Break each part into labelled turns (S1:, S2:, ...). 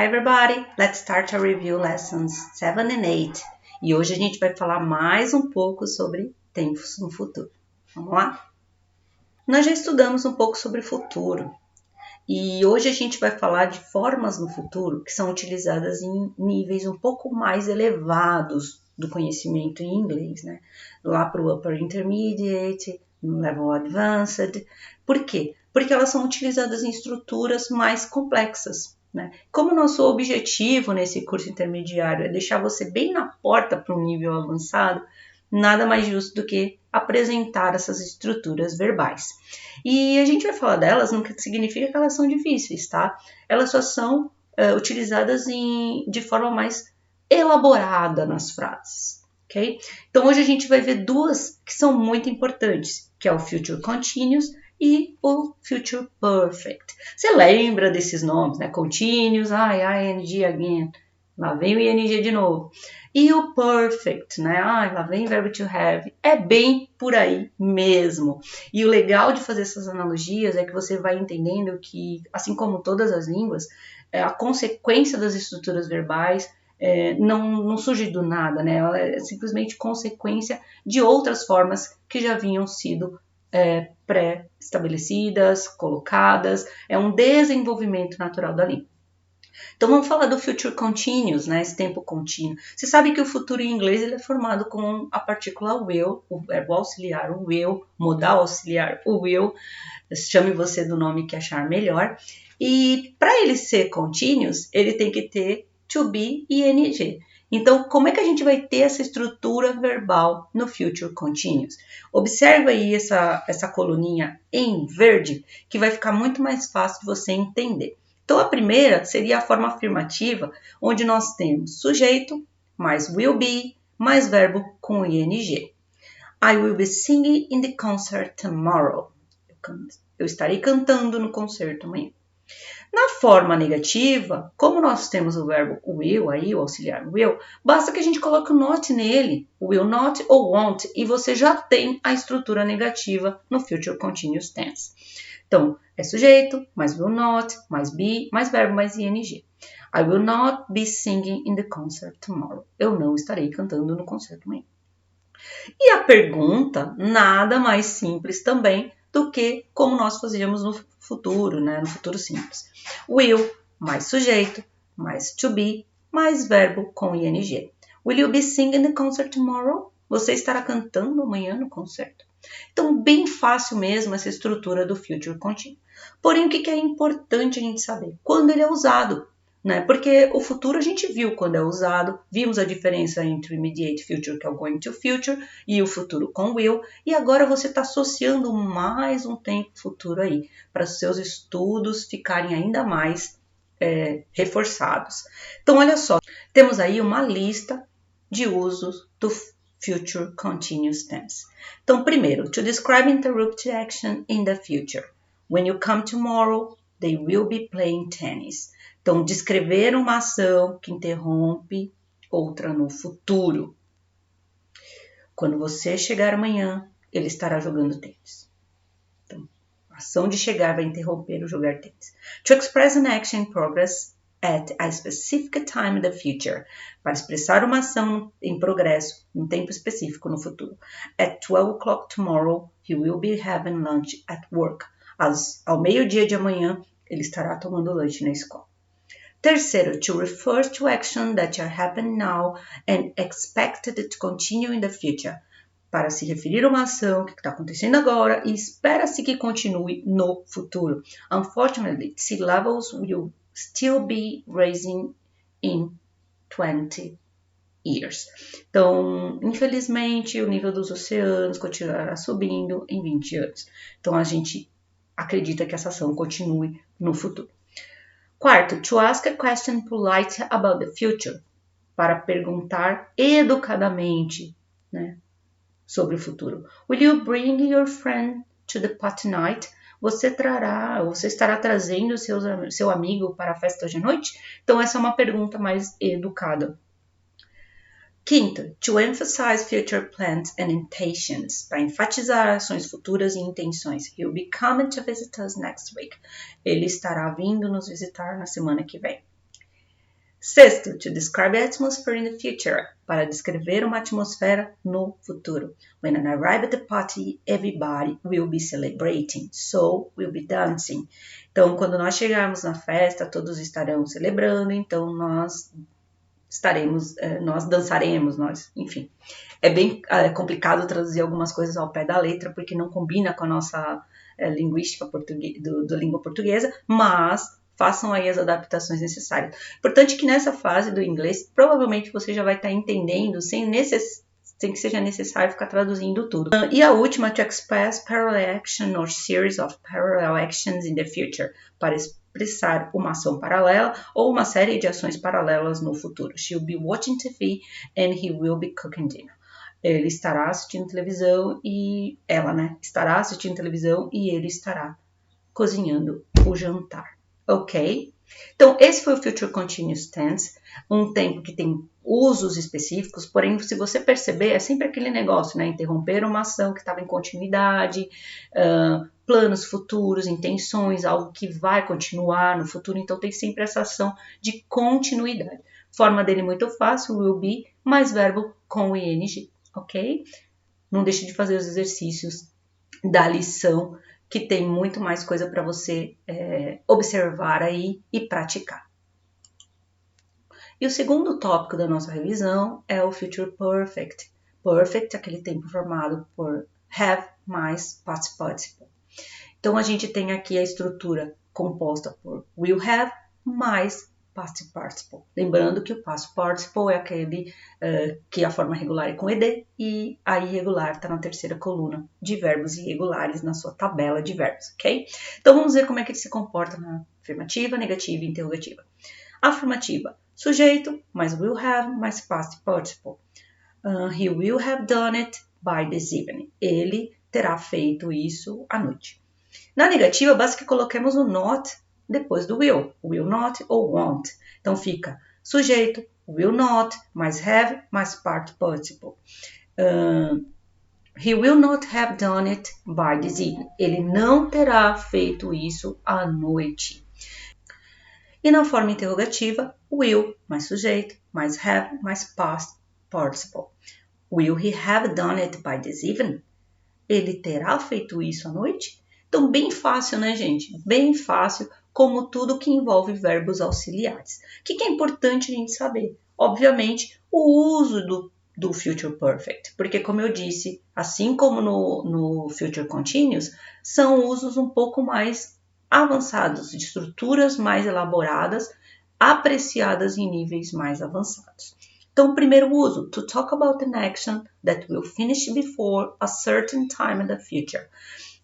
S1: Hi everybody, let's start our review lessons 7 and 8. E hoje a gente vai falar mais um pouco sobre tempos no futuro. Vamos lá? Nós já estudamos um pouco sobre futuro. E hoje a gente vai falar de formas no futuro que são utilizadas em níveis um pouco mais elevados do conhecimento em inglês, né? Lá para o Upper Intermediate, no Level Advanced. Por quê? Porque elas são utilizadas em estruturas mais complexas, né? Como o nosso objetivo nesse curso intermediário é deixar você bem na porta para um nível avançado, nada mais justo do que apresentar essas estruturas verbais. E a gente vai falar delas, não significa que elas são difíceis, tá? Elas só são utilizadas de forma mais elaborada nas frases, ok? Então hoje a gente vai ver duas que são muito importantes, que é o Future Continuous e o Future Perfect. Você lembra desses nomes, né? Continuous, ing again, lá vem o ing de novo. E o perfect, né? Lá vem o verbo to have. É bem por aí mesmo. E o legal de fazer essas analogias é que você vai entendendo que, assim como todas as línguas, a consequência das estruturas verbais não surge do nada, né? Ela é simplesmente consequência de outras formas que já vinham sido pré-estabelecidas, colocadas. É um desenvolvimento natural da língua. Então vamos falar do future continuous, né? Esse tempo contínuo. Você sabe que o futuro em inglês ele é formado com a partícula will, o verbo auxiliar, o will, modal auxiliar, o will. Chame você do nome que achar melhor. E para ele ser continuous, ele tem que ter to be e ing. Então, como é que a gente vai ter essa estrutura verbal no future continuous? Observa aí essa coluninha em verde, que vai ficar muito mais fácil de você entender. Então, a primeira seria a forma afirmativa, onde nós temos sujeito, mais will be, mais verbo com ing. I will be singing in the concert tomorrow. Eu estarei cantando no concerto amanhã. Na forma negativa, como nós temos o verbo will aí, o auxiliar will, basta que a gente coloque o not nele, will not ou won't, e você já tem a estrutura negativa no future continuous tense. Então, é sujeito, mais will not, mais be, mais verbo, mais ing. I will not be singing in the concert tomorrow. Eu não estarei cantando no concerto amanhã. E a pergunta, nada mais simples também do que como nós fazíamos no futuro, né? No futuro simples. Will, mais sujeito, mais to be, mais verbo com ing. Will you be singing the concert tomorrow? Você estará cantando amanhã no concerto. Então, bem fácil mesmo essa estrutura do future continuous. Porém, o que é importante a gente saber? Quando ele é usado, né? Porque o futuro a gente viu quando é usado, vimos a diferença entre o immediate future, que é o going to future, e o futuro com will, e agora você está associando mais um tempo futuro aí, para os seus estudos ficarem ainda mais reforçados. Então, olha só, temos aí uma lista de usos do future continuous tense. Então, primeiro, to describe interrupted action in the future. When you come tomorrow, they will be playing tennis. Então, descrever uma ação que interrompe outra no futuro. Quando você chegar amanhã, ele estará jogando tênis. Então, a ação de chegar vai interromper o jogar tênis. To express an action in progress at a specific time in the future. Para expressar uma ação em progresso, em tempo específico no futuro. At 12 o'clock tomorrow, he will be having lunch at work. Ao meio-dia de amanhã, ele estará tomando lanche na escola. Terceiro, to refer to action that are happening now and expected to continue in the future. Para se referir a uma ação que está acontecendo agora e espera-se que continue no futuro. Unfortunately, sea levels will still be rising in 20 years. Então, infelizmente, o nível dos oceanos continuará subindo em 20 anos. Então, a gente acredita que essa ação continue no futuro. Quarto, to ask a question polite about the future. Para perguntar educadamente, né, sobre o futuro. Will you bring your friend to the party night? Você estará trazendo seu amigo para a festa hoje à noite? Então, essa é uma pergunta mais educada. Quinto, to emphasize future plans and intentions. Para enfatizar ações futuras e intenções. He'll be coming to visit us next week. Ele estará vindo nos visitar na semana que vem. Sexto, to describe a atmosphere in the future, para descrever uma atmosfera no futuro. When I arrive at the party, everybody will be celebrating, so we'll be dancing. Então, quando nós chegarmos na festa, todos estarão celebrando, então nós dançaremos, enfim. É bem complicado traduzir algumas coisas ao pé da letra, porque não combina com a nossa linguística do língua portuguesa, mas façam aí as adaptações necessárias. Importante que nessa fase do inglês, provavelmente você já vai estar entendendo sem que seja necessário ficar traduzindo tudo. E a última, to express parallel action or series of parallel actions in the future, para expressar uma ação paralela ou uma série de ações paralelas no futuro. She'll be watching TV and he will be cooking dinner. Ele estará assistindo televisão e ela, estará assistindo televisão e ele estará cozinhando o jantar. Ok? Então, esse foi o Future Continuous Tense, um tempo que tem usos específicos, porém, se você perceber, é sempre aquele negócio, interromper uma ação que estava em continuidade, planos futuros, intenções, algo que vai continuar no futuro, então tem sempre essa ação de continuidade. Forma dele muito fácil, will be, mais verbo com o ing, ok? Não deixe de fazer os exercícios da lição, que tem muito mais coisa para você observar aí e praticar. E o segundo tópico da nossa revisão é o Future Perfect. Perfect, aquele tempo formado por have mais past participle. Então, a gente tem aqui a estrutura composta por will have mais past participle. Lembrando que o past participle é aquele que a forma regular é com ed e a irregular está na terceira coluna de verbos irregulares na sua tabela de verbos, ok? Então, vamos ver como é que ele se comporta na afirmativa, negativa e interrogativa. Afirmativa, sujeito mais will have mais past participle. He will have done it by this evening. Ele terá feito isso à noite. Na negativa, basta que coloquemos o not depois do will not ou won't. Então fica sujeito, will not, mais have, mais part participle. He will not have done it by this evening. Ele não terá feito isso à noite. E na forma interrogativa, will, mais sujeito, mais have, mais past participle. Will he have done it by this evening? Ele terá feito isso à noite? Então, bem fácil, né, gente? Bem fácil, como tudo que envolve verbos auxiliares. O que é importante a gente saber? Obviamente, o uso do Future Perfect. Porque, como eu disse, assim como no Future Continuous, são usos um pouco mais avançados, de estruturas mais elaboradas, apreciadas em níveis mais avançados. Então, o primeiro uso, to talk about an action that will finish before a certain time in the future.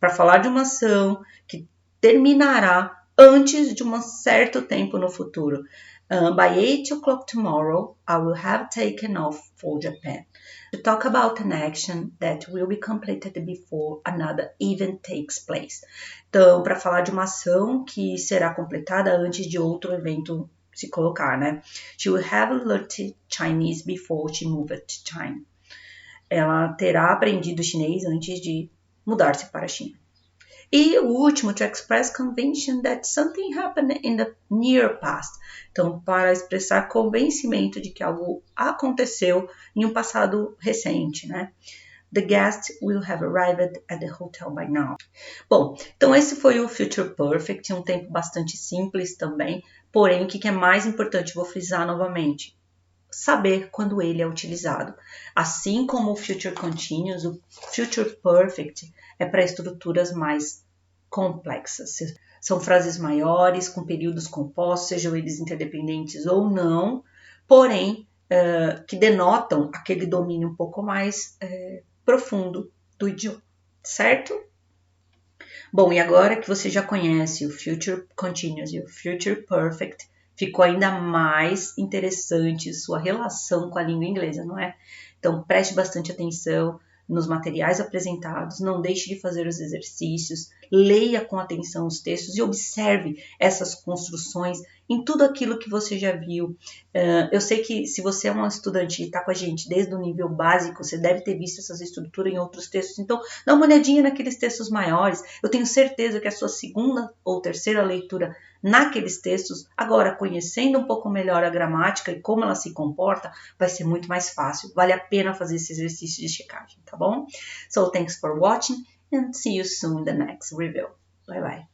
S1: Para falar de uma ação que terminará antes de um certo tempo no futuro. By 8 o'clock tomorrow, I will have taken off for Japan. To talk about an action that will be completed before another event takes place. Então, para falar de uma ação que será completada antes de outro evento se colocar, né? She will have learned Chinese before she moved to China. Ela terá aprendido chinês antes de mudar-se para a China. E o último, to express conviction that something happened in the near past. Então, para expressar convencimento de que algo aconteceu em um passado recente, né? The guest will have arrived at the hotel by now. Bom, então esse foi o Future Perfect, um tempo bastante simples também, porém o que é mais importante, vou frisar novamente, saber quando ele é utilizado. Assim como o Future Continuous, o Future Perfect é para estruturas mais complexas. São frases maiores, com períodos compostos, sejam eles interdependentes ou não, porém que denotam aquele domínio um pouco mais profundo do idioma, certo? Bom, e agora que você já conhece o Future Continuous e o Future Perfect, ficou ainda mais interessante sua relação com a língua inglesa, não é? Então, preste bastante atenção nos materiais apresentados, não deixe de fazer os exercícios, leia com atenção os textos e observe essas construções em tudo aquilo que você já viu. Eu sei que se você é um estudante e está com a gente desde o nível básico, você deve ter visto essas estruturas em outros textos, então dá uma olhadinha naqueles textos maiores. Eu tenho certeza que a sua segunda ou terceira leitura naqueles textos. Agora, conhecendo um pouco melhor a gramática e como ela se comporta, vai ser muito mais fácil. Vale a pena fazer esse exercício de checagem, tá bom? So, thanks for watching and see you soon in the next review. Bye bye.